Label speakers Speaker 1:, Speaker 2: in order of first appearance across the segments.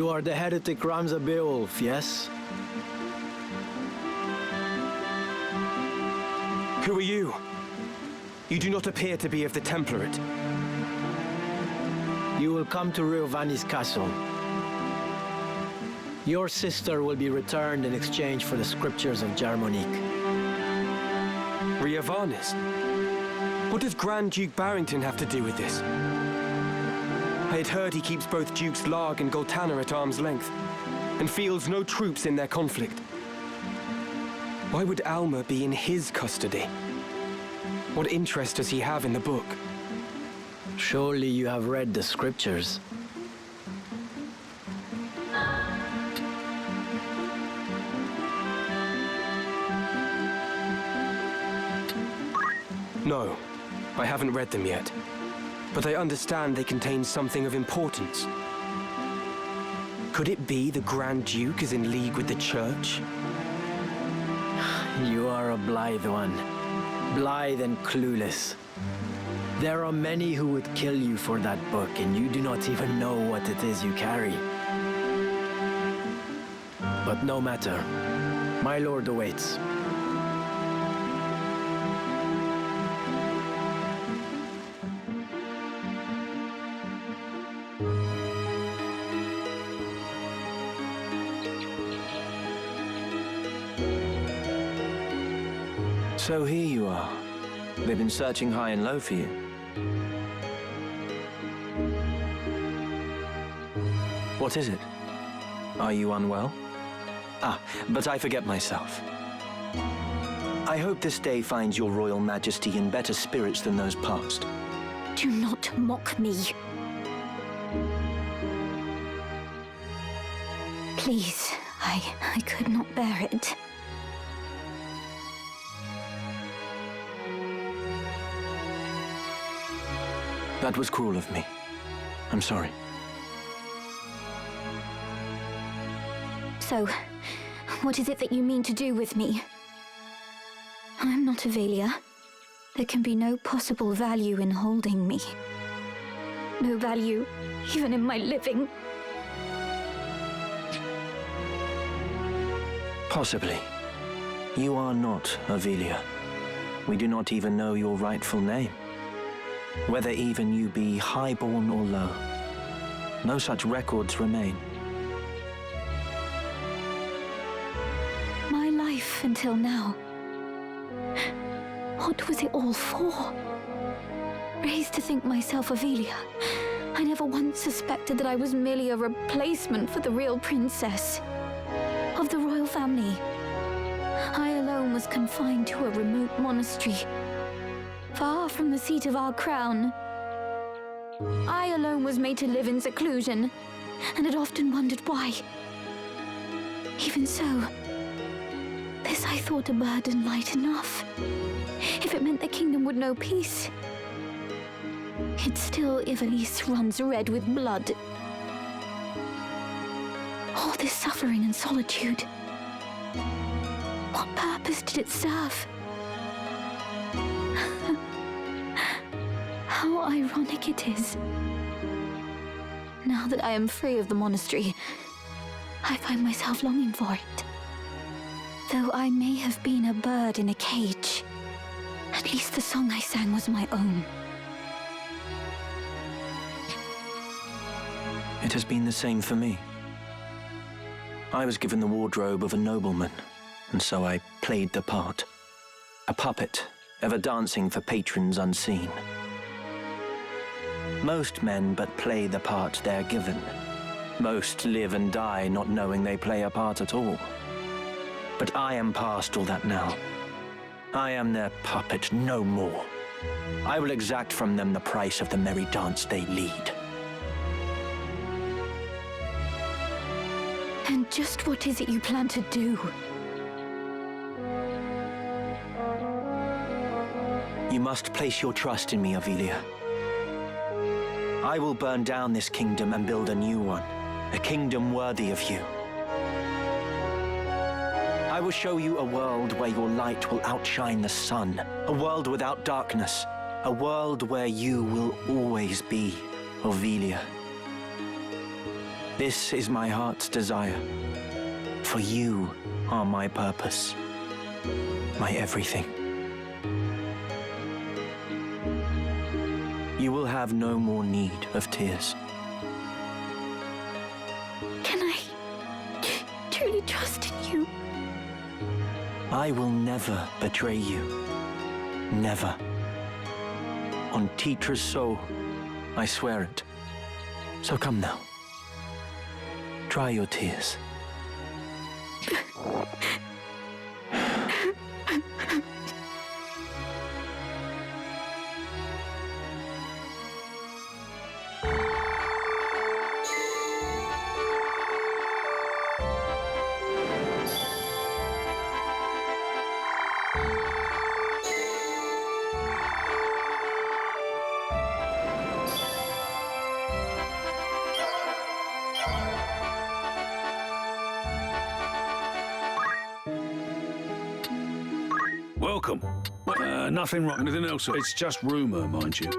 Speaker 1: You are the heretic Ramza Beowulf, yes?
Speaker 2: Who are you? You do not appear to be of the Template.
Speaker 1: You will come to Ivalice castle. Your sister will be returned in exchange for the scriptures of Germonique.
Speaker 2: Ivalice? What does Grand Duke Barrington have to do with this? I had heard he keeps both Dukes Larg and Goltana at arm's length, and fields no troops in their conflict. Why would Alma be in his custody? What interest does he have in the book?
Speaker 1: Surely you have read the scriptures.
Speaker 2: No, I haven't read them yet. But I understand they contain something of importance. Could it be the Grand Duke is in league with the Church?
Speaker 1: You are a blithe one. Blithe and clueless. There are many who would kill you for that book, and you do not even know what it is you carry. But no matter. My lord awaits.
Speaker 3: So here you are. They've been searching high and low for you. What is it? Are you unwell? Ah, but I forget myself. I hope this day finds your Royal Majesty in better spirits than those past.
Speaker 4: Do not mock me. Please, I could not bear it.
Speaker 3: That was cruel of me. I'm sorry.
Speaker 4: So, what is it that you mean to do with me? I'm not Avelia. There can be no possible value in holding me. No value, even in my living.
Speaker 3: Possibly. You are not Avelia. We do not even know your rightful name. Whether even you be highborn or low. No such records remain.
Speaker 4: My life until now. What was it all for? Raised to think myself Avelia, I never once suspected that I was merely a replacement for the real princess of the royal family. I alone was confined to a remote monastery, far from the seat of our crown. I alone was made to live in seclusion, and had often wondered why. Even so, this I thought a burden light enough. If it meant the kingdom would know peace, yet still Ivalice runs red with blood. All this suffering and solitude, what purpose did it serve? How ironic it is. Now that I am free of the monastery, I find myself longing for it. Though I may have been a bird in a cage, at least the song I sang was my own.
Speaker 3: It has been the same for me. I was given the wardrobe of a nobleman, and so I played the part. A puppet, ever dancing for patrons unseen. Most men but play the part they're given. Most live and die not knowing they play a part at all. But I am past all that now. I am their puppet no more. I will exact from them the price of the merry dance they lead.
Speaker 4: And just what is it you plan to do?
Speaker 3: You must place your trust in me, Avelia. I will burn down this kingdom and build a new one. A kingdom worthy of you. I will show you a world where your light will outshine the sun. A world without darkness. A world where you will always be Avelia. This is my heart's desire. For you are my purpose, my everything. You will have no more need of tears.
Speaker 4: Can I truly trust in you?
Speaker 3: I will never betray you. Never. On Titra's soul, I swear it. So come now. Dry your tears.
Speaker 5: Welcome. Nothing wrong. Anything else? It's just rumour, mind you.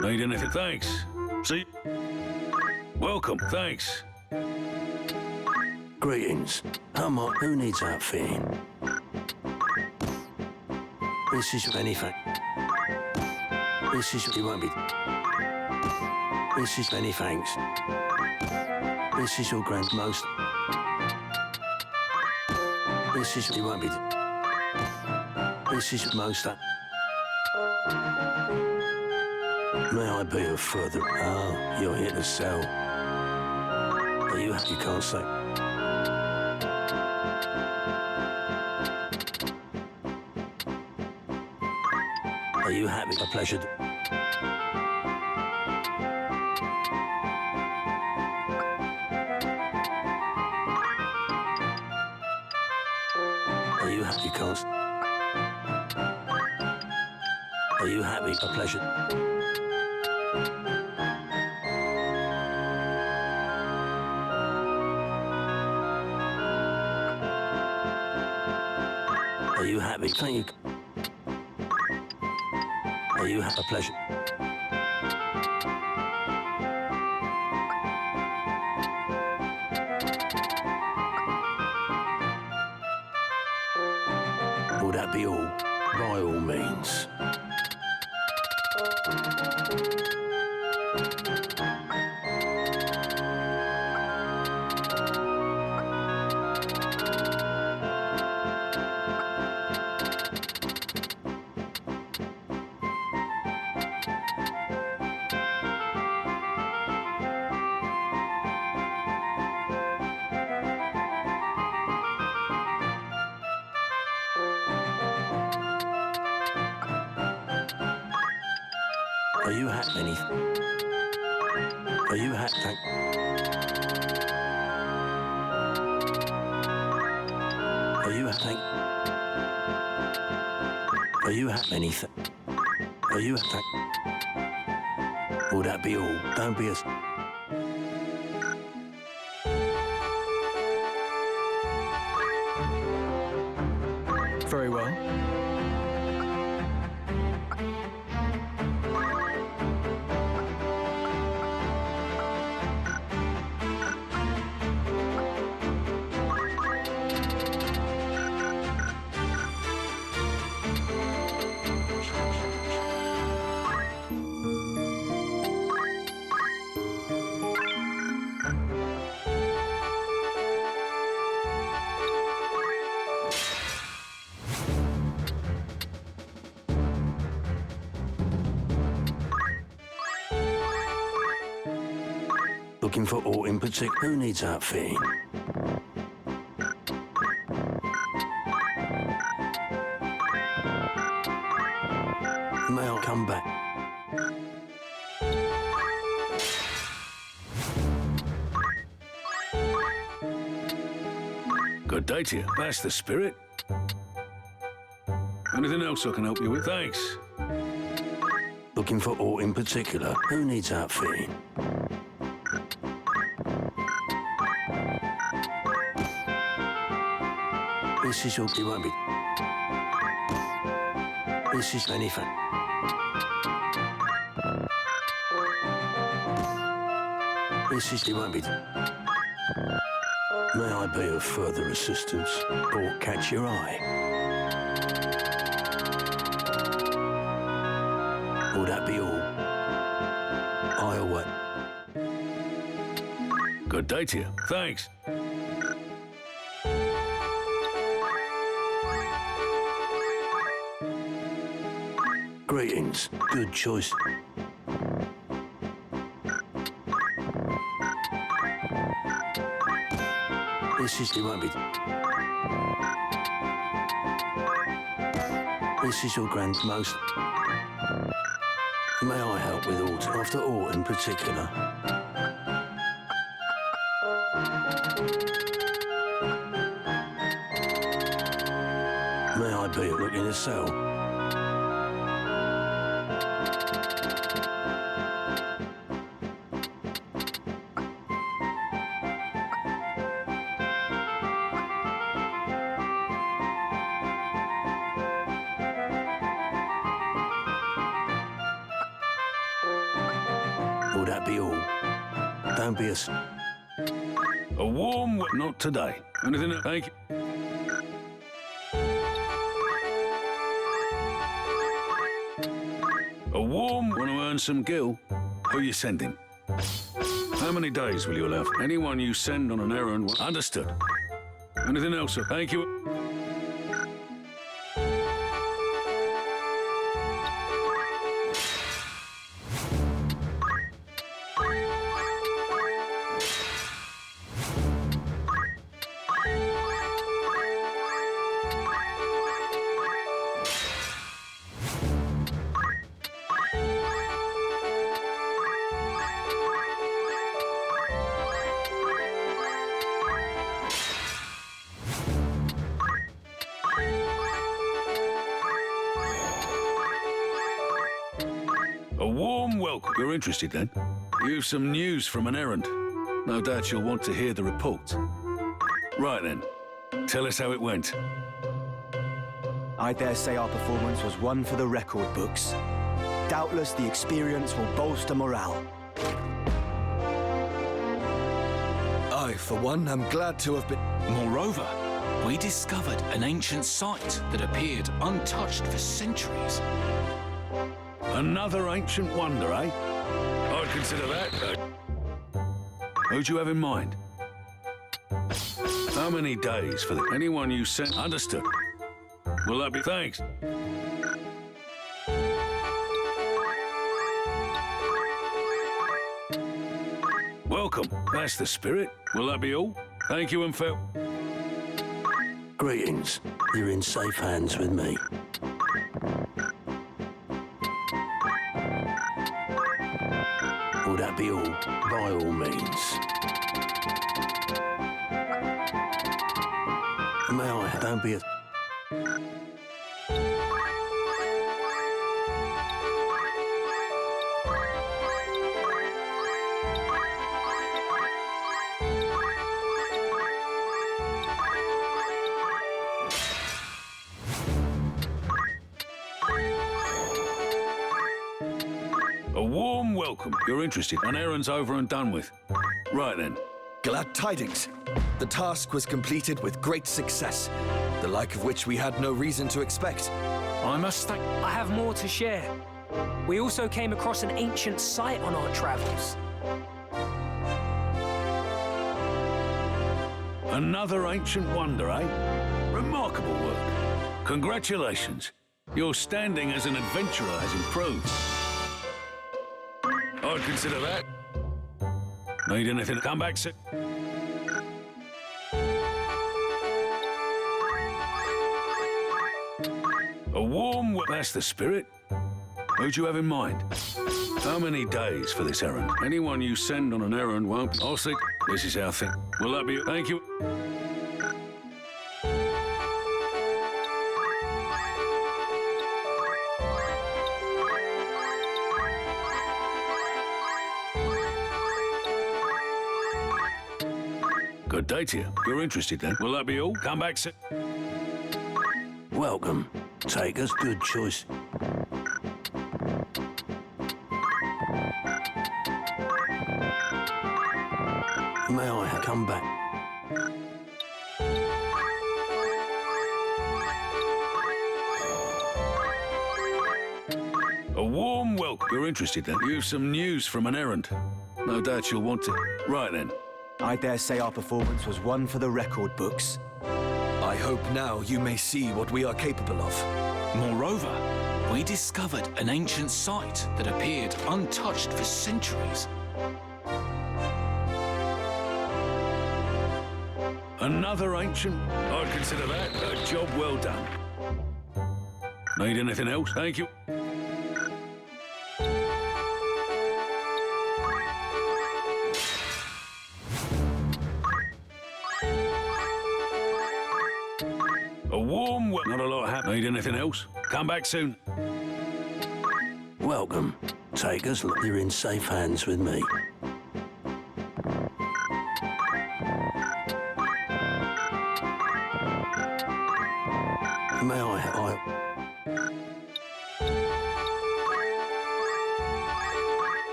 Speaker 5: Need anything? Thanks. See? Welcome. Thanks.
Speaker 6: Greetings. Who needs outfitting? This is anything. This is you won't be. This is many thanks. This is your grand most. This is you won't be. This is most. May I be of further? Oh, you're here to sell. Are you can't say. Are you happy? A pleasure. Are you happy? Can't. Are you happy? A pleasure. Are you happy? Thank you. Are you happy? A pleasure. Will that be all? By all means. Are you happy? Are you happy? Are you happy? Are you happy? Anything? Are you happy? Will that be all? Don't be a.
Speaker 2: Very well.
Speaker 6: Looking for all in particular. Who needs outfitting? May I come back?
Speaker 5: Good day to you. That's the spirit. Anything else I can help you with? Thanks.
Speaker 6: Looking for all in particular. Who needs outfitting? This is your. You won't be. This is anything. This is... It won't be... May I be of further assistance or catch your eye? Will that be all? I'll wait.
Speaker 5: Good day to you. Thanks.
Speaker 6: Greetings. Good choice. This is... It won't be... This is your grandmost. May I help with aught? After aught in particular? May I be looking to sell? Will that be all? Don't be
Speaker 5: A warm... Not today. Anything... Thank you. A warm... Want to earn some gil? Who you sending? How many days will you allow? Anyone you send on an errand... Understood. Anything else, sir? Thank you. A warm welcome. You're interested then? You've some news from an errand. No doubt you'll want to hear the report. Right then. Tell us how it went.
Speaker 7: I dare say our performance was one for the record books. Doubtless the experience will bolster morale.
Speaker 8: I, for one, am glad to have been...
Speaker 9: Moreover, we discovered an ancient site that appeared untouched for centuries.
Speaker 5: Another ancient wonder, eh? I'd consider that. Who'd you have in mind? How many days for anyone you sent? Understood. Will that be... Thanks. Welcome. That's the spirit. Will that be all? Thank you and farewell.
Speaker 6: Greetings. You're in safe hands with me. Will that be all? By all means. May I? Don't be a...
Speaker 5: A warm welcome. You're interested. An errand's over and done with. Right then.
Speaker 8: Glad tidings. The task was completed with great success, the like of which we had no reason to expect.
Speaker 10: I must thank... I have more to share. We also came across an ancient site on our travels.
Speaker 5: Another ancient wonder, eh? Remarkable work. Congratulations. Your standing as an adventurer has improved. I'd consider that. Need anything? Come back, sir. A warm... That's the spirit. Who'd you have in mind? How many days for this errand? Anyone you send on an errand won't... I'll see. This is our thing. Will that be... Thank you. Good day to you. You're interested then? Will that be all? Come back, sir.
Speaker 6: Welcome. Take us. Good choice. May I come back?
Speaker 5: A warm welcome. You're interested then? You've some news from an errand. No doubt you'll want to. Right then.
Speaker 7: I dare say our performance was one for the record books.
Speaker 8: I hope now you may see what we are capable of.
Speaker 9: Moreover, we discovered an ancient site that appeared untouched for centuries.
Speaker 5: Another ancient? I'd consider that a job well done. Need anything else? Thank you. A warm not a lot happened. Need anything else? Come back soon.
Speaker 6: Welcome. Take us. You're in safe hands with me. May I?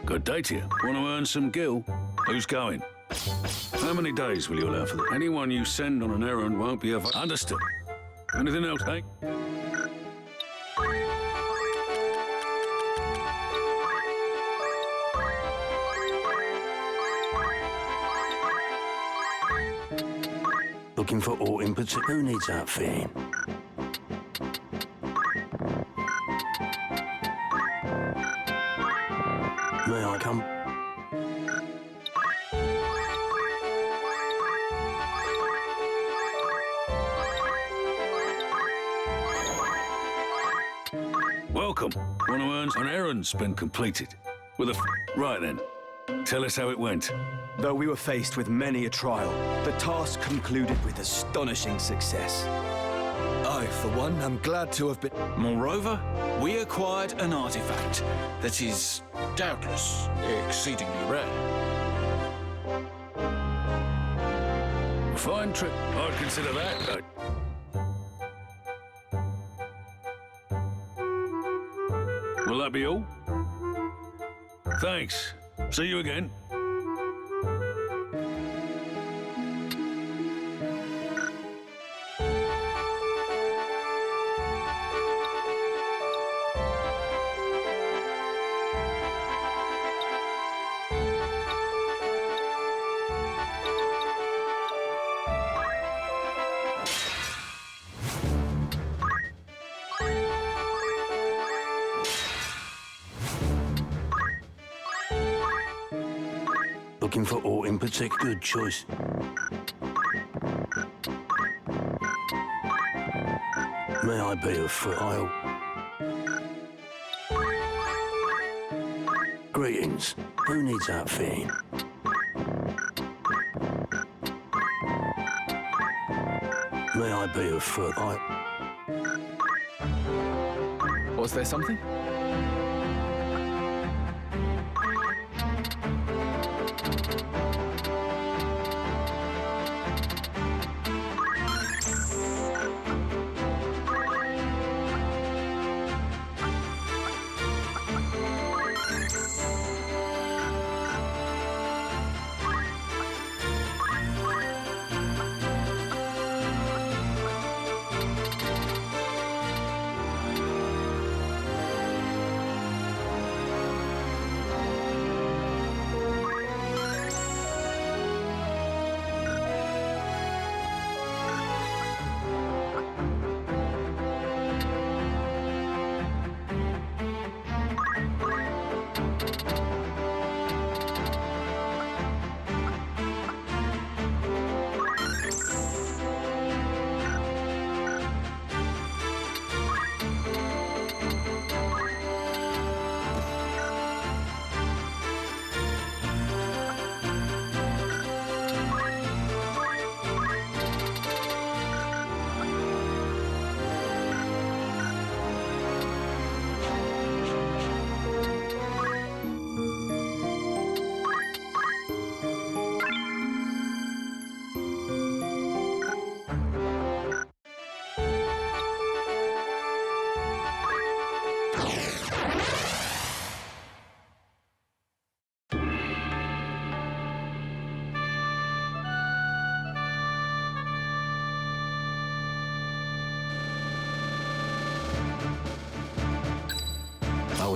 Speaker 5: Good day to you. Want to earn some gil? Who's going? How many days will you allow for that? Anyone you send on an errand won't be ever understood. Anything else, eh?
Speaker 6: Looking for aught in particular? Who needs outfitting? May I come?
Speaker 5: Welcome. Want to earn an errand's been completed. With a right then. Tell us how it went.
Speaker 7: Though we were faced with many a trial, the task concluded with astonishing success.
Speaker 8: I, for one, am glad to have been...
Speaker 9: Moreover, we acquired an artifact that is doubtless exceedingly rare.
Speaker 5: Fine trip. I'd consider that. Will that be all? Thanks. See you again.
Speaker 6: Looking for aught in particular? Good choice. May I be of foot? Greetings. Who needs outfitting? May I be of foot?
Speaker 11: Was there something?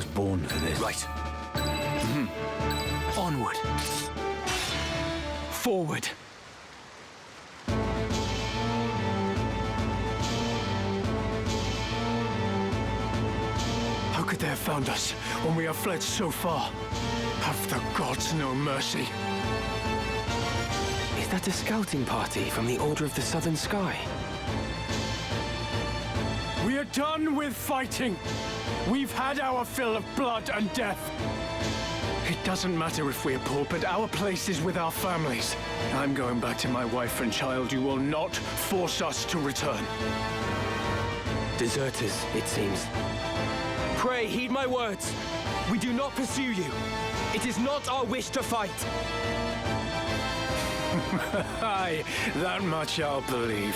Speaker 7: was born for this.
Speaker 8: Right.
Speaker 2: Onward. Forward.
Speaker 6: How could they have found us when we have fled so far? Have the gods no mercy?
Speaker 2: Is that a scouting party from the Order of the Southern Sky?
Speaker 6: We are done with fighting. We've had our fill of blood and death. It doesn't matter if we're poor, but our place is with our families. I'm going back to my wife and child. You will not force us to return.
Speaker 2: Deserters, it seems. Pray, heed my words. We do not pursue you. It is not our wish to fight.
Speaker 6: Aye, that much I'll believe.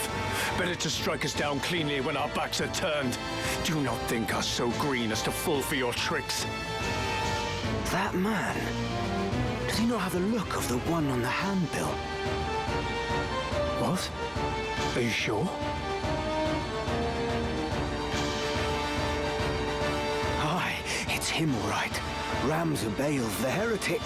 Speaker 6: Better to strike us down cleanly when our backs are turned. Do not think us so green as to fall for your tricks.
Speaker 7: That man? Does he not have the look of the one on the handbill?
Speaker 6: What? Are you sure?
Speaker 7: Aye, it's him all right. Ramzabael, the heretic.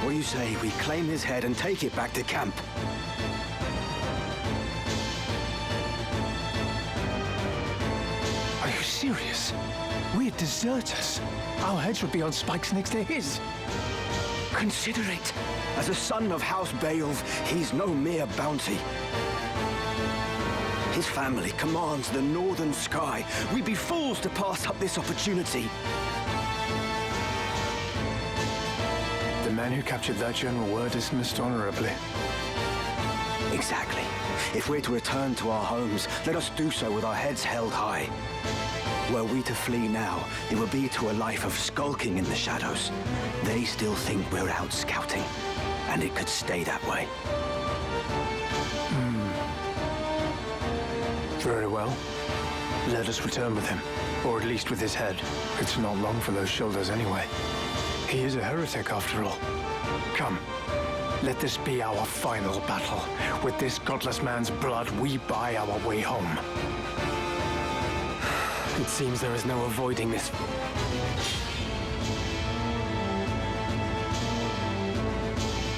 Speaker 7: What do you say we claim his head and take it back to camp?
Speaker 6: Are you serious? We're deserters. Our heads would be on spikes next to his.
Speaker 7: Consider it. As a son of House Baelv, he's no mere bounty. His family commands the northern sky. We'd be fools to pass up this opportunity.
Speaker 6: The man who captured that general were dismissed honorably.
Speaker 7: Exactly. If we're to return to our homes, let us do so with our heads held high. Were we to flee now, it would be to a life of skulking in the shadows. They still think we're out scouting, and it could stay that way.
Speaker 6: Very well. Let us return with him, or at least with his head. It's not long for those shoulders anyway. He is a heretic after all. Come, let this be our final battle. With this godless man's blood, we buy our way home.
Speaker 2: It seems there is no avoiding this.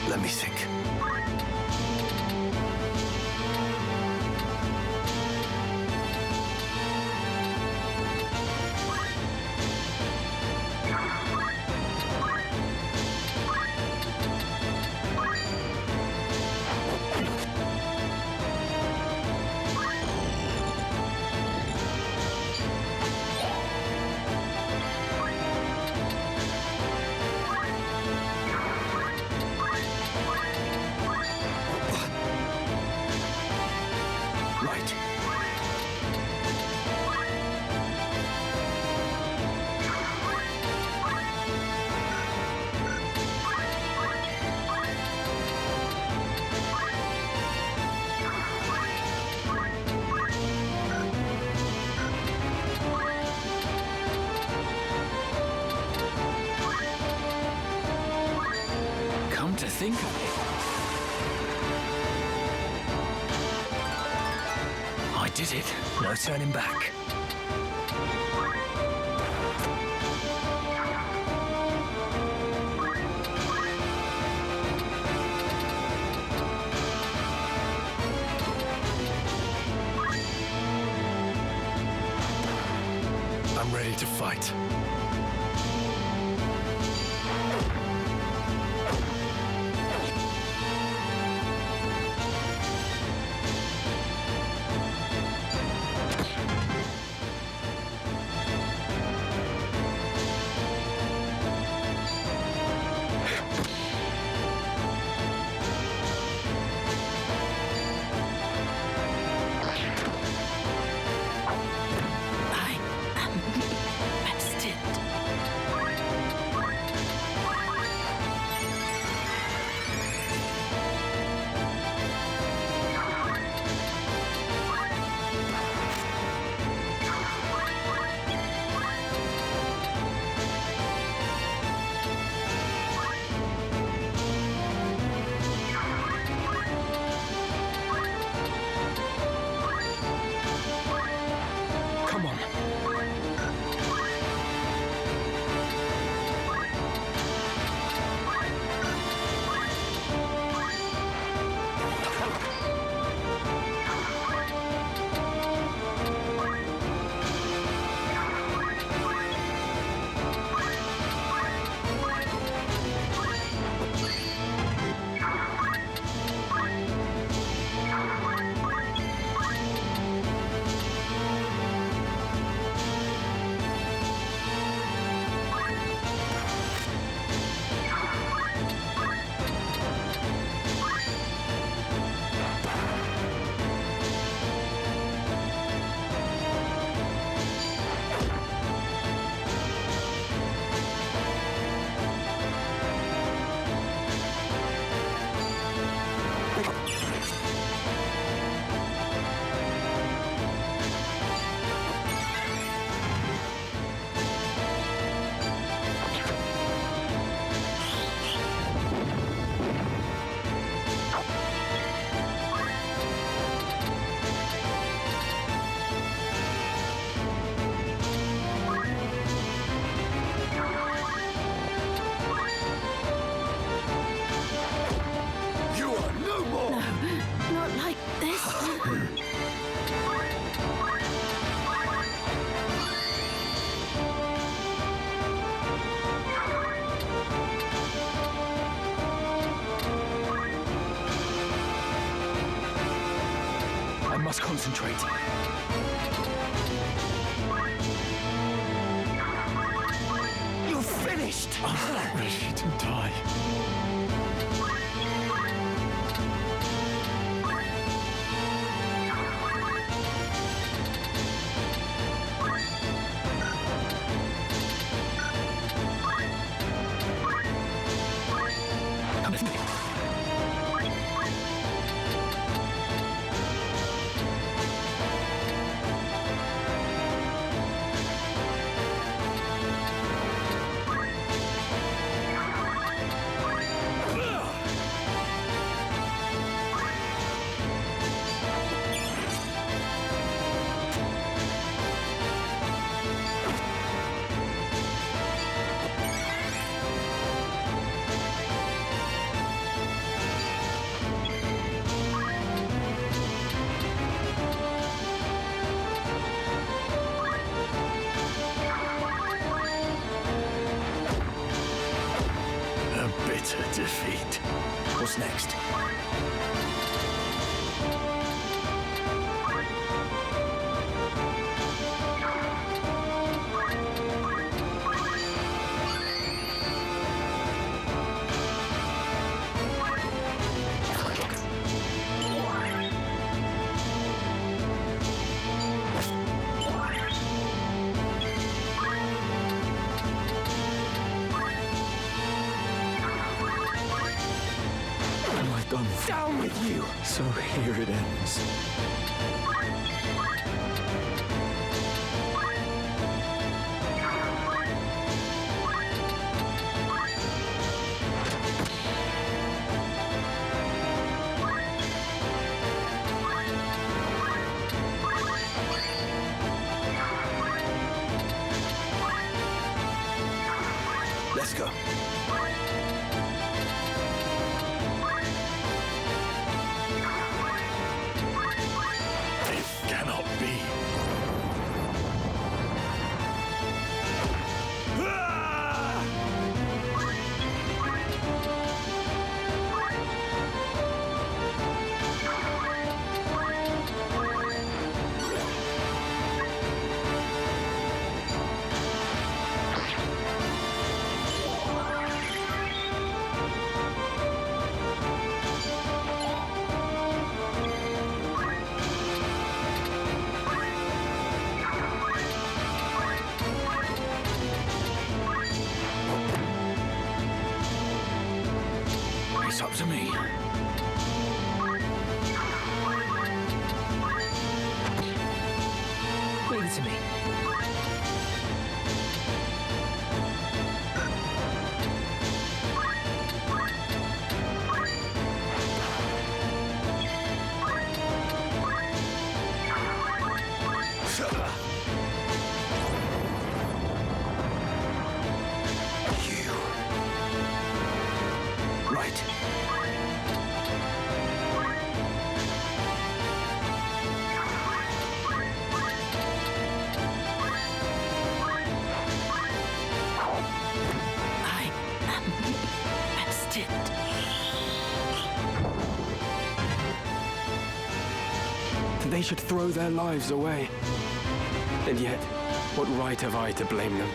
Speaker 7: Let me think. Right.
Speaker 9: Come to think of it, I did it.
Speaker 1: No turning back.
Speaker 6: I'm ready to fight.
Speaker 4: I am bested.
Speaker 2: must concentrate.
Speaker 7: You're finished!
Speaker 6: I'm ready to die.
Speaker 7: Come with me.
Speaker 6: A bitter defeat.
Speaker 7: What's next?
Speaker 6: What have I done?
Speaker 2: Down with you!
Speaker 6: So here it ends.
Speaker 7: Let's go.
Speaker 6: This cannot be.
Speaker 9: It's up to me.
Speaker 10: Leave it to me.
Speaker 7: Right.
Speaker 4: I am destined.
Speaker 2: They should throw their lives away. And yet, what right have I to blame them?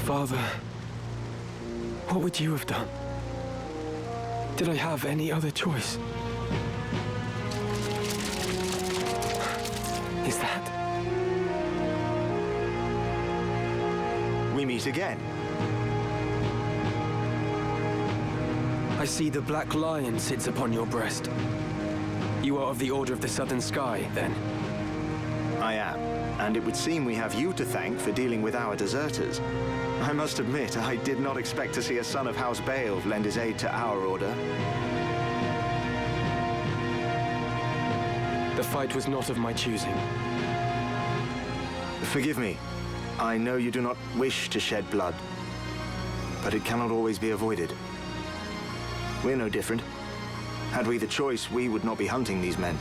Speaker 2: Father, what would you have done? Did I have any other choice? Is that?
Speaker 7: We meet again.
Speaker 2: I see the Black Lion sits upon your breast. You are of the Order of the Southern Sky, then?
Speaker 7: I am, and it would seem we have you to thank for dealing with our deserters. I must admit, I did not expect to see a son of House Beowulf lend his aid to our order.
Speaker 2: The fight was not of my choosing.
Speaker 7: Forgive me. I know you do not wish to shed blood, but it cannot always be avoided. We're no different. Had we the choice, we would not be hunting these men.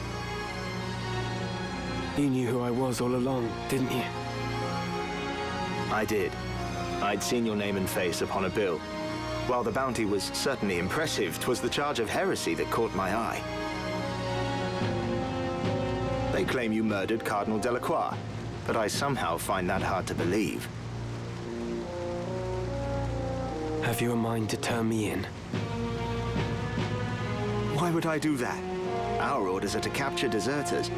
Speaker 2: You knew who I was all along, didn't you?
Speaker 7: I did. I'd seen your name and face upon a bill. While the bounty was certainly impressive, 'twas the charge of heresy that caught my eye. They claim you murdered Cardinal Delacroix, but I somehow find that hard to believe.
Speaker 2: Have you a mind to turn me in?
Speaker 7: Why would I do that? Our orders are to capture deserters.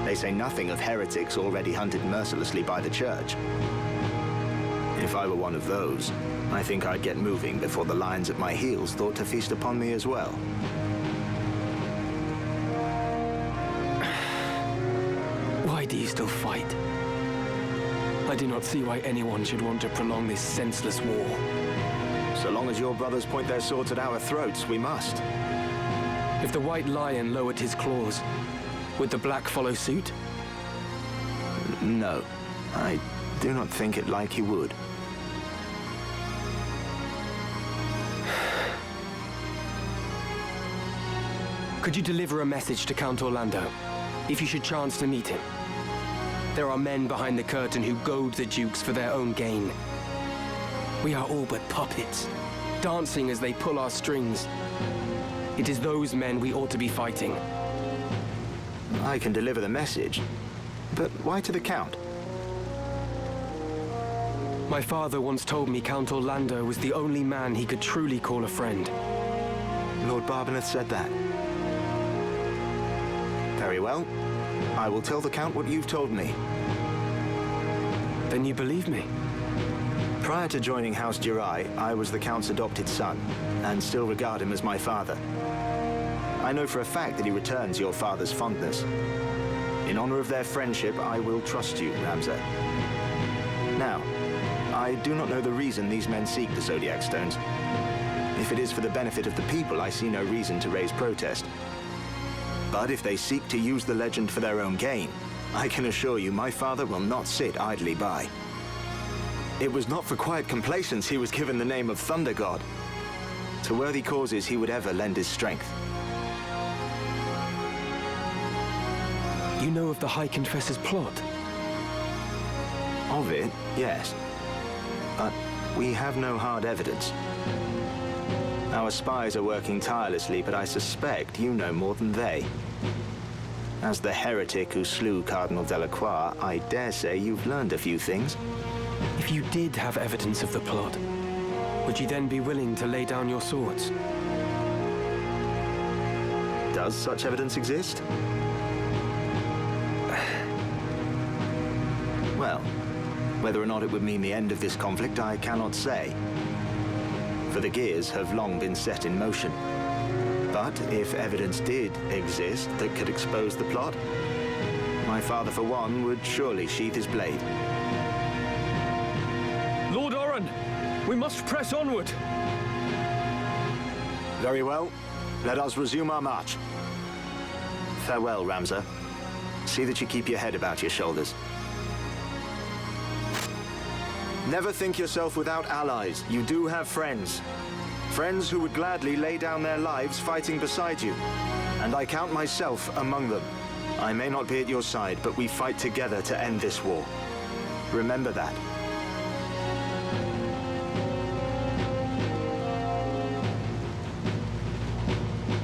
Speaker 7: They say nothing of heretics already hunted mercilessly by the Church. If I were one of those, I think I'd get moving before the lions at my heels thought to feast upon me as well.
Speaker 2: Why do you still fight? I do not see why anyone should want to prolong this senseless war.
Speaker 7: So long as your brothers point their swords at our throats, we must.
Speaker 2: If the White Lion lowered his claws, would the Black follow suit?
Speaker 7: No, I do not think it like he would.
Speaker 2: Could you deliver a message to Count Orlando, if you should chance to meet him? There are men behind the curtain who goad the dukes for their own gain. We are all but puppets, dancing as they pull our strings. It is those men we ought to be fighting.
Speaker 7: I can deliver the message, but why to the Count?
Speaker 2: My father once told me Count Orlando was the only man he could truly call a friend.
Speaker 7: Lord Barbeneth said that. Very well. I will tell the Count what you've told me.
Speaker 2: Then you believe me?
Speaker 7: Prior to joining House Durai, I was the Count's adopted son, and still regard him as my father. I know for a fact that he returns your father's fondness. In honor of their friendship, I will trust you, Ramsay. Now, I do not know the reason these men seek the Zodiac Stones. If it is for the benefit of the people, I see no reason to raise protest. But if they seek to use the legend for their own gain, I can assure you my father will not sit idly by. It was not for quiet complacence he was given the name of Thunder God. To worthy causes he would ever lend his strength.
Speaker 2: You know of the High Confessor's plot?
Speaker 7: Of it, yes. But we have no hard evidence. Our spies are working tirelessly, but I suspect you know more than they. As the heretic who slew Cardinal Delacroix, I dare say you've learned a few things.
Speaker 2: If you did have evidence of the plot, would you then be willing to lay down your swords?
Speaker 7: Does such evidence exist? Well, whether or not it would mean the end of this conflict, I cannot say. For the gears have long been set in motion. But if evidence did exist that could expose the plot, my father, for one, would surely sheath his blade.
Speaker 2: Lord Oren, we must press onward.
Speaker 7: Very well. Let us resume our march. Farewell, Ramsay. See that you keep your head about your shoulders. Never think yourself without allies. You do have friends. Friends who would gladly lay down their lives fighting beside you. And I count myself among them. I may not be at your side, but we fight together to end this war. Remember that.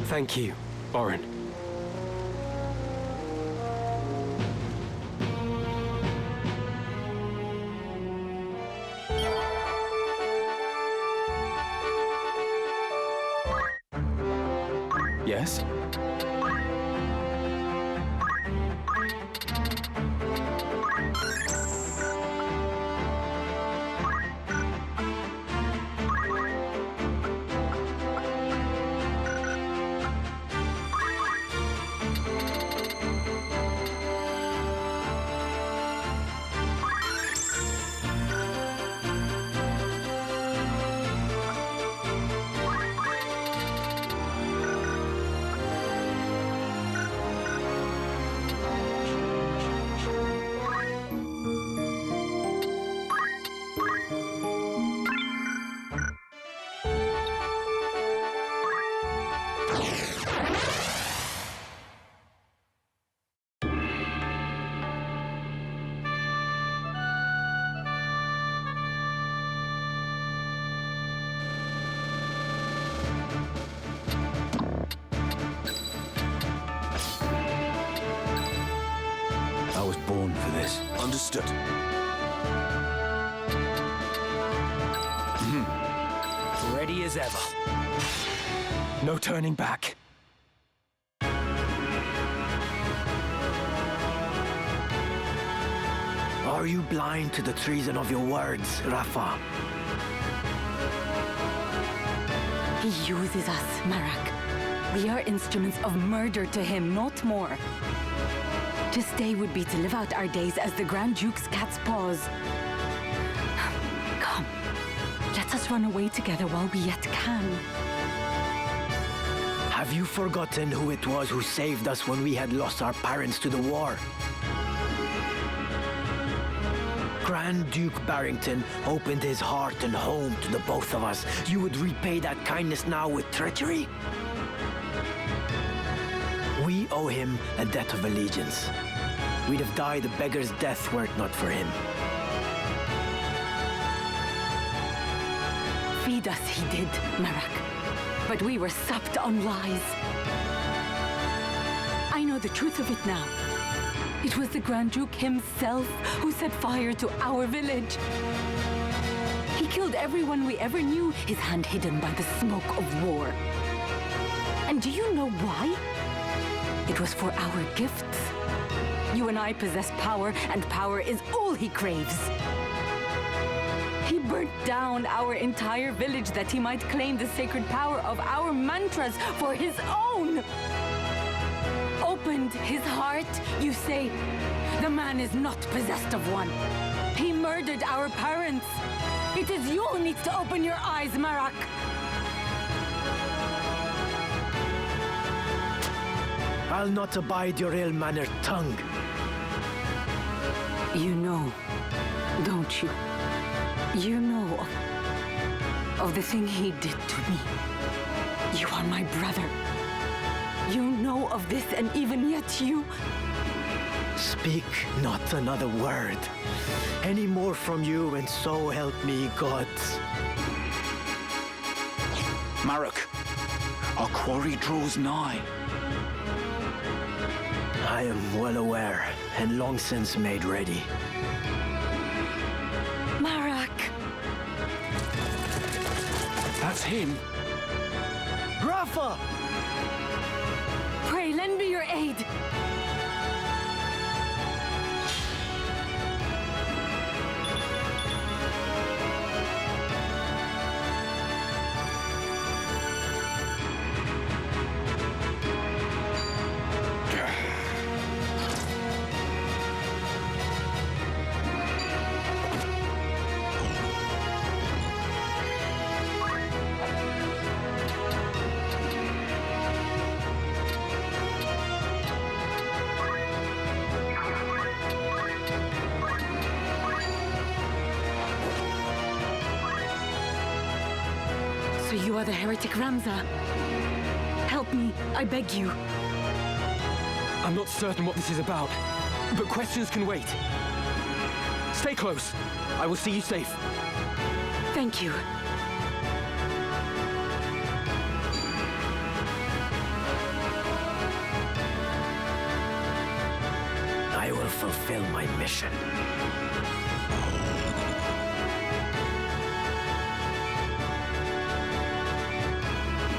Speaker 2: Thank you, Oren.
Speaker 11: Yes?
Speaker 5: was born for this.
Speaker 8: Understood.
Speaker 10: Ready as ever.
Speaker 2: No turning back.
Speaker 1: Are you blind to the treason of your words, Rafa?
Speaker 12: He uses us, Marak. We are instruments of murder to him, not more. To stay would be to live out our days as the Grand Duke's cat's paws. Come, let us run away together while we yet can.
Speaker 1: Have you forgotten who it was who saved us when we had lost our parents to the war? Grand Duke Barrington opened his heart and home to the both of us. You would repay that kindness now with treachery? We owe him a debt of allegiance. We'd have died a beggar's death were it not for him.
Speaker 12: Feed us he did, Marak. But we were supped on lies. I know the truth of it now. It was the Grand Duke himself who set fire to our village. He killed everyone we ever knew, his hand hidden by the smoke of war. And do you know why? It was for our gifts. You and I possess power, and power is all he craves. He burnt down our entire village that he might claim the sacred power of our mantras for his own. Opened his heart, you say? The man is not possessed of one. He murdered our parents. It is you who needs to open your eyes, Marak.
Speaker 1: I'll not abide your ill-mannered tongue.
Speaker 12: You know, don't you? You know of the thing he did to me. You are my brother. You know of this, and even yet you...
Speaker 1: Speak not another word. Any more from you, and so help me, gods.
Speaker 9: Marak, our quarry draws nigh.
Speaker 1: I am well aware, and long since made ready.
Speaker 12: Marak!
Speaker 2: That's him.
Speaker 1: Rafa!
Speaker 12: Pray, lend me your aid. So you are the heretic Ramza. Help me, I beg you.
Speaker 2: I'm not certain what this is about, but questions can wait. Stay close. I will see you safe.
Speaker 12: Thank you.
Speaker 1: I will fulfill my mission.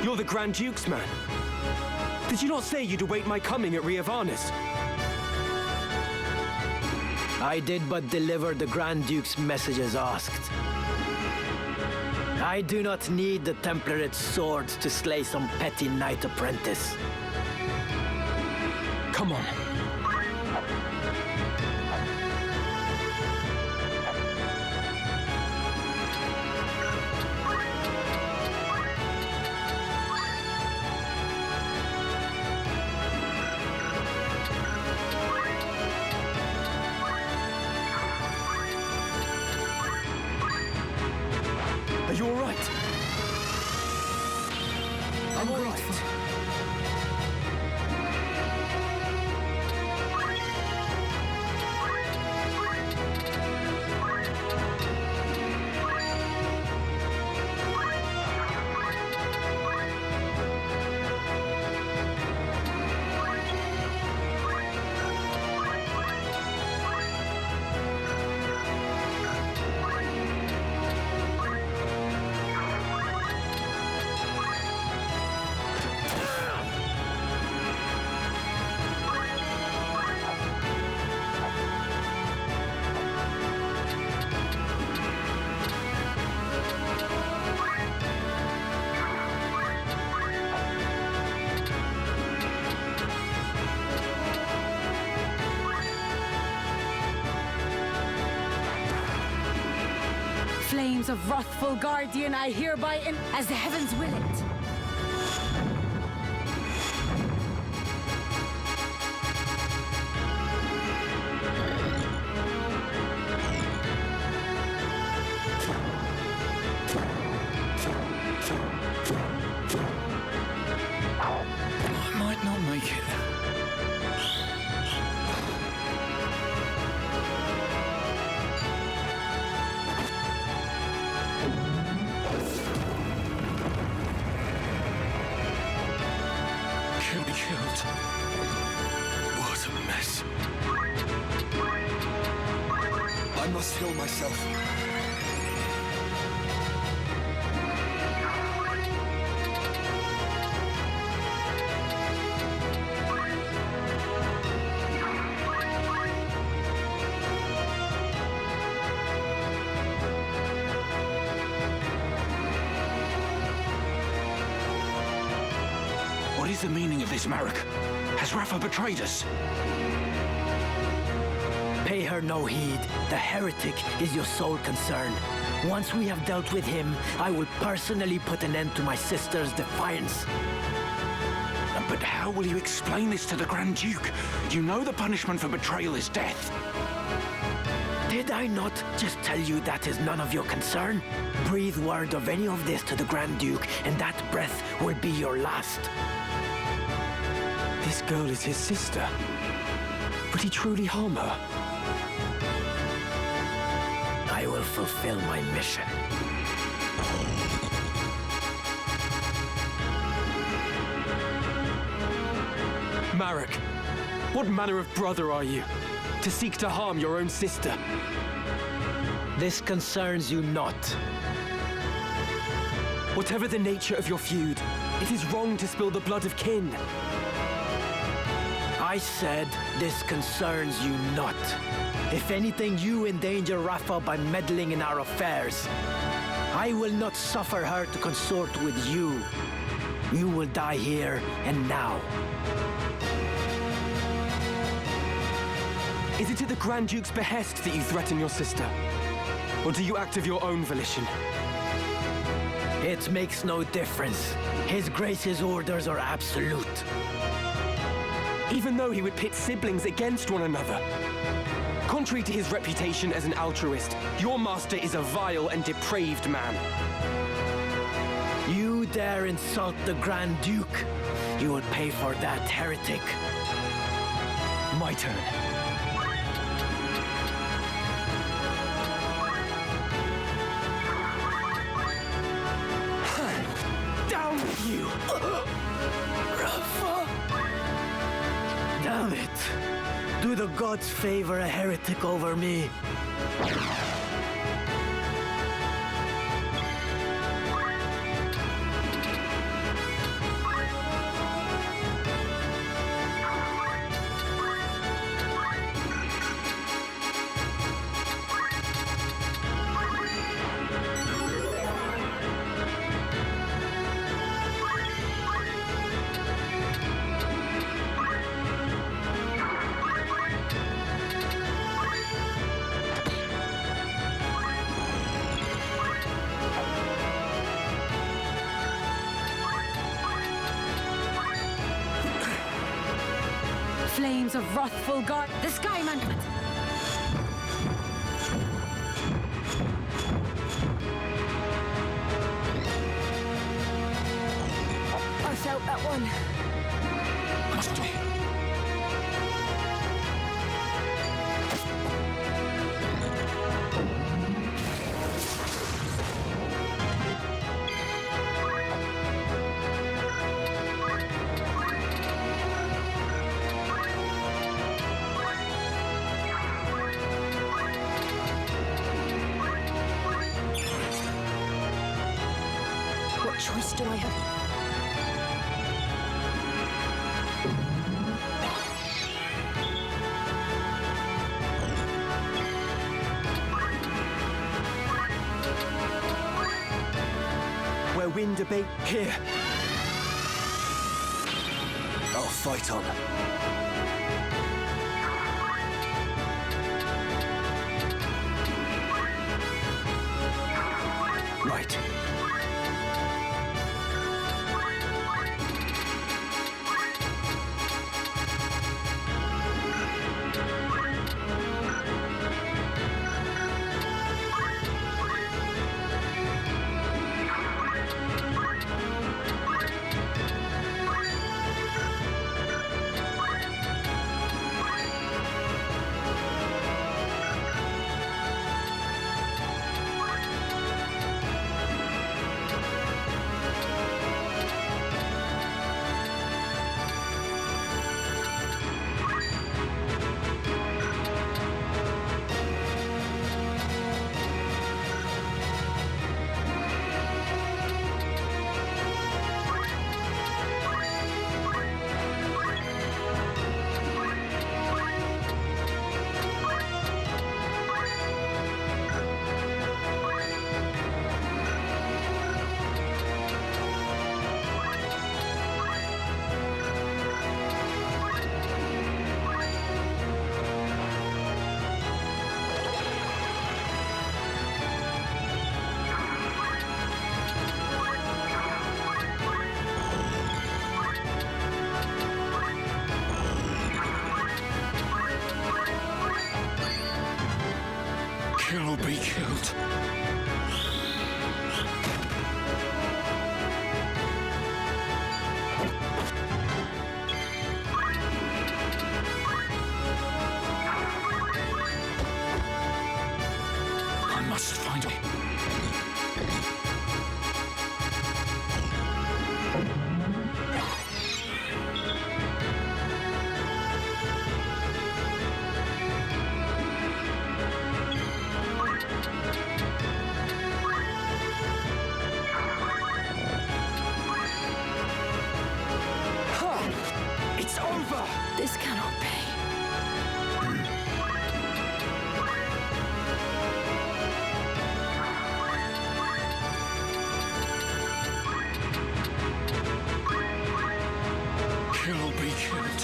Speaker 2: You're the Grand Duke's man. Did you not say you'd await my coming at Ivalice?
Speaker 1: I did but deliver the Grand Duke's message as asked. I do not need the Templarit's swords to slay some petty knight apprentice.
Speaker 2: Come on. Are you all right?
Speaker 12: I'm all right. Flames of wrathful guardian, I hereby as the heavens will it.
Speaker 9: I might not make it. Killed. What a mess.
Speaker 8: I must heal myself.
Speaker 9: What is the meaning of this, Marek? Has Rafa betrayed us?
Speaker 1: Pay her no heed. The heretic is your sole concern. Once we have dealt with him, I will personally put an end to my sister's defiance.
Speaker 9: But how will you explain this to the Grand Duke? You know the punishment for betrayal is death.
Speaker 1: Did I not just tell you that is none of your concern? Breathe word of any of this to the Grand Duke, and that breath will be your last.
Speaker 2: This girl is his sister. Would he truly harm her?
Speaker 1: I will fulfill my mission.
Speaker 2: Marek, what manner of brother are you, to seek to harm your own sister?
Speaker 1: This concerns you not.
Speaker 2: Whatever the nature of your feud, it is wrong to spill the blood of kin.
Speaker 1: I said this concerns you not. If anything, you endanger Rafa by meddling in our affairs. I will not suffer her to consort with you. You will die here and now.
Speaker 2: Is it at the Grand Duke's behest that you threaten your sister? Or do you act of your own volition?
Speaker 1: It makes no difference. His Grace's orders are absolute.
Speaker 2: Even though he would pit siblings against one another. Contrary to his reputation as an altruist, your master is a vile and depraved man.
Speaker 1: You dare insult the Grand Duke? You will pay for that, heretic.
Speaker 2: My turn.
Speaker 1: Down with you! Rafa! Damn it! Do the gods favor a heretic over me?
Speaker 12: Flames of wrathful God, the Sky Management.
Speaker 4: I felt that one.
Speaker 9: Must be.
Speaker 4: What choice do I have?
Speaker 2: Where wind abate, here.
Speaker 8: I'll fight on.
Speaker 9: Kill or be killed. I must find a way.
Speaker 2: It's over!
Speaker 4: This cannot be.
Speaker 9: Kill or be killed.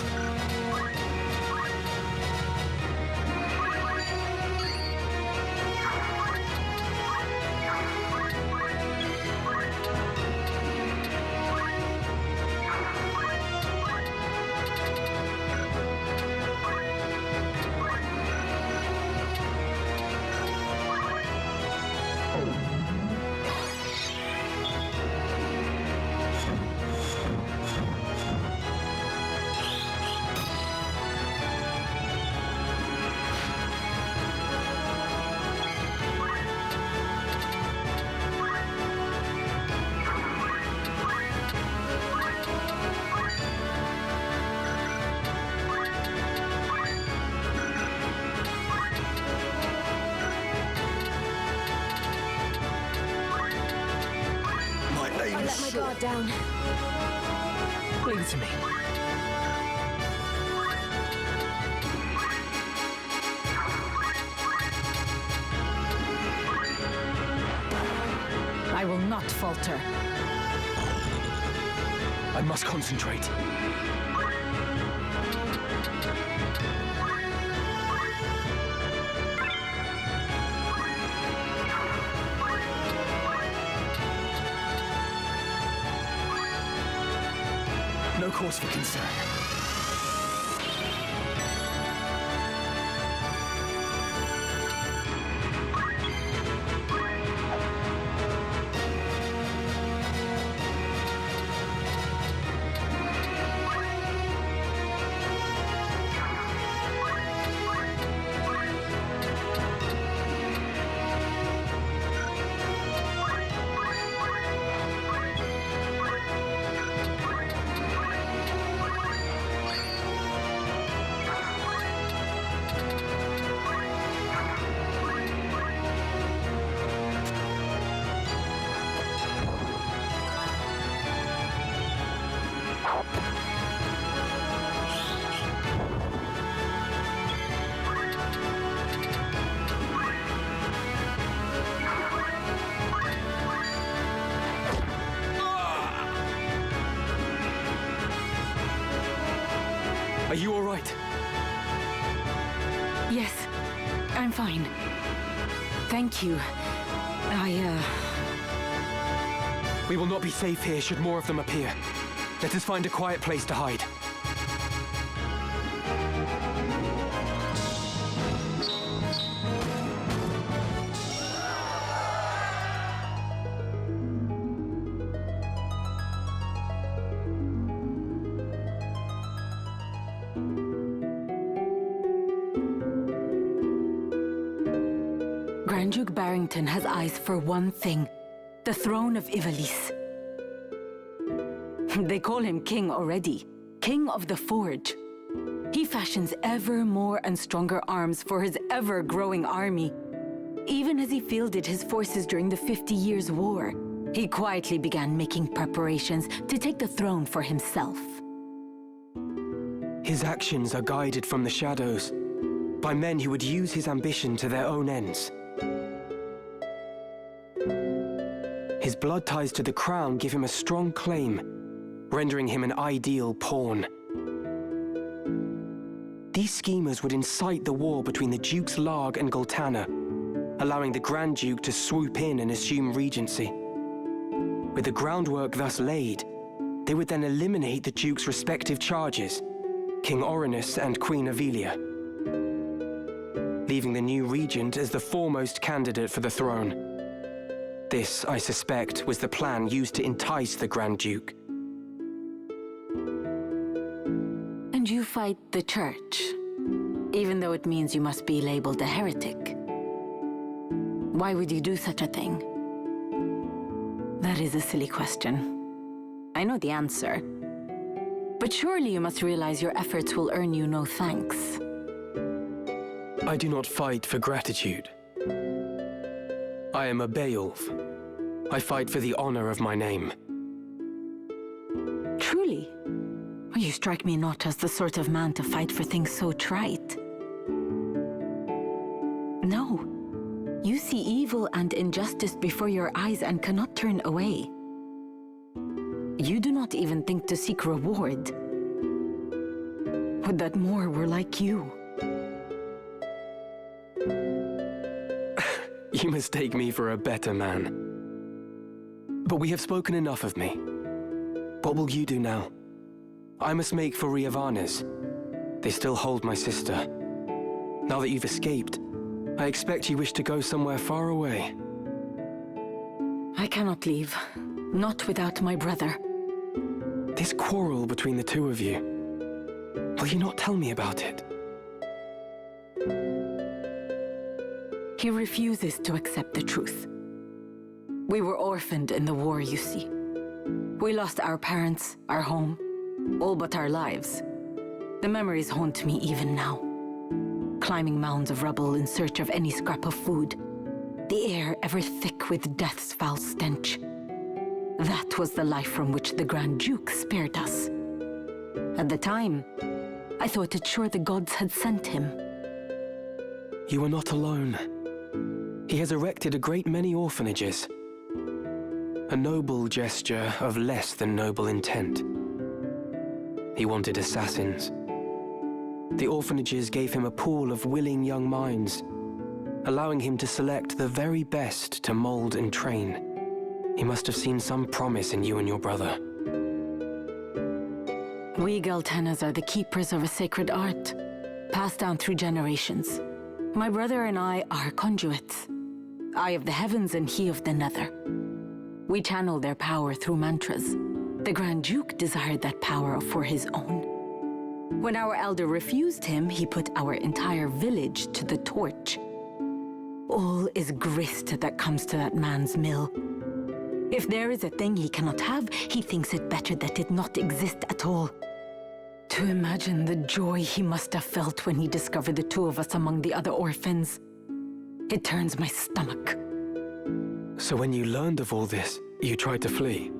Speaker 4: I let my guard down.
Speaker 10: Leave it to me.
Speaker 13: I will not falter.
Speaker 2: I must concentrate. No cause for concern. Are you all right?
Speaker 12: Yes, I'm fine. Thank you.
Speaker 2: We will not be safe here should more of them appear. Let us find a quiet place to hide.
Speaker 12: Grand Duke Barrington has eyes for one thing: the throne of Ivalice. They call him king already, king of the forge. He fashions ever more and stronger arms for his ever-growing army. Even as he fielded his forces during the 50 Years' War, he quietly began making preparations to take the throne for himself.
Speaker 2: His actions are guided from the shadows, by men who would use his ambition to their own ends. His blood ties to the crown give him a strong claim, rendering him an ideal pawn. These schemers would incite the war between the Dukes Larg and Goltana, allowing the Grand Duke to swoop in and assume regency. With the groundwork thus laid, they would then eliminate the Duke's respective charges, King Orinus and Queen Avilia. leaving the new regent as the foremost candidate for the throne. This, I suspect, was the plan used to entice the Grand Duke.
Speaker 12: And you fight the Church, even though it means you must be labeled a heretic. Why would you do such a thing? That is a silly question. I know the answer. But surely you must realize your efforts will earn you no thanks.
Speaker 2: I do not fight for gratitude. I am a Beowulf. I fight for the honor of my name.
Speaker 12: Truly? You strike me not as the sort of man to fight for things so trite. No. You see evil and injustice before your eyes and cannot turn away. You do not even think to seek reward. Would that more were like you.
Speaker 2: You mistake me for a better man. But we have spoken enough of me. What will you do now? I must make for Ivalice. They still hold my sister. Now that you've escaped, I expect you wish to go somewhere far away.
Speaker 12: I cannot leave. Not without my brother.
Speaker 2: This quarrel between the two of you. Will you not tell me about it?
Speaker 12: He refuses to accept the truth. We were orphaned in the war, you see. We lost our parents, our home, all but our lives. The memories haunt me even now. Climbing mounds of rubble in search of any scrap of food. The air ever thick with death's foul stench. That was the life from which the Grand Duke spared us. At the time, I thought it sure the gods had sent him.
Speaker 2: You are not alone. He has erected a great many orphanages. A noble gesture of less than noble intent. He wanted assassins. The orphanages gave him a pool of willing young minds, allowing him to select the very best to mold and train. He must have seen some promise in you and your brother.
Speaker 12: We Galtanas are the keepers of a sacred art, passed down through generations. My brother and I are conduits. I of the heavens and he of the nether. We channel their power through mantras. The Grand Duke desired that power for his own. When our elder refused him, he put our entire village to the torch. All is grist that comes to that man's mill. If there is a thing he cannot have, he thinks it better that it not exist at all. To imagine the joy he must have felt when he discovered the two of us among the other orphans. It turns my stomach.
Speaker 2: So when you learned of all this, you tried to flee?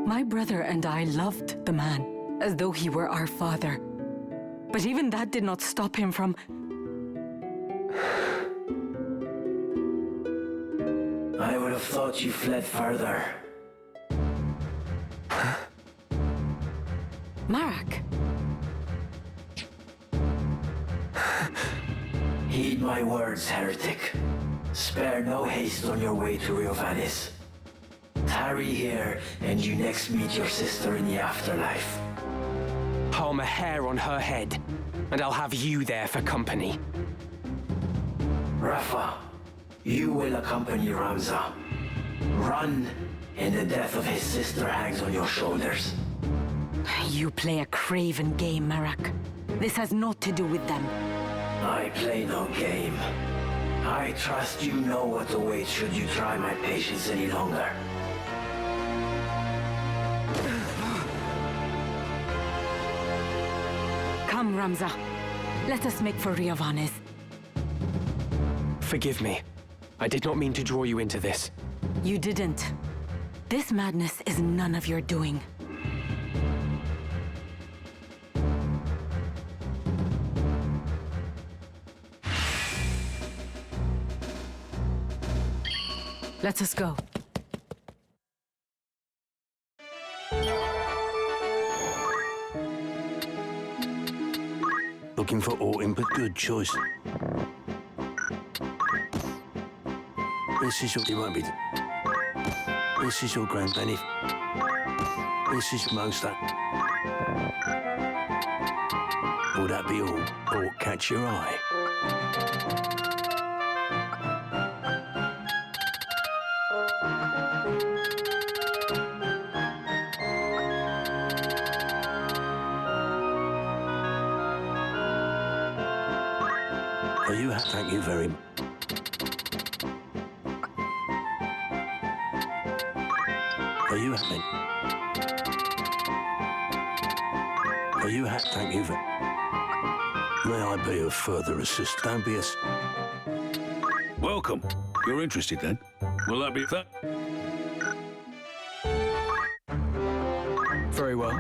Speaker 12: My brother and I loved the man, as though he were our father. But even that did not stop him from...
Speaker 1: I would have thought you fled further.
Speaker 12: Marak!
Speaker 1: Heed my words, heretic. Spare no haste on your way to Ivalice. Tarry here, and you next meet your sister in the afterlife.
Speaker 2: Palm a hair on her head, and I'll have you there for company.
Speaker 1: Rafa, you will accompany Ramza. Run, and the death of his sister hangs on your shoulders.
Speaker 12: You play a craven game, Marak. This has naught to do with them.
Speaker 1: I play no game. I trust you know what awaits should you try my patience any longer.
Speaker 12: Come, Ramza. Let us make for Ivalice.
Speaker 2: Forgive me. I did not mean to draw you into this.
Speaker 12: You didn't. This madness is none of your doing. Let us go.
Speaker 13: Looking for aught but good choice. This is your... It won't be... This is your grand penny. This is your most... Will that be all? Or catch your eye? Are you happy? Thank you very much. Are you happy? Are you happy? Thank you very... May I be of further assistance? Don't be a...
Speaker 5: Welcome. You're interested then? Will that be that?
Speaker 11: Very well.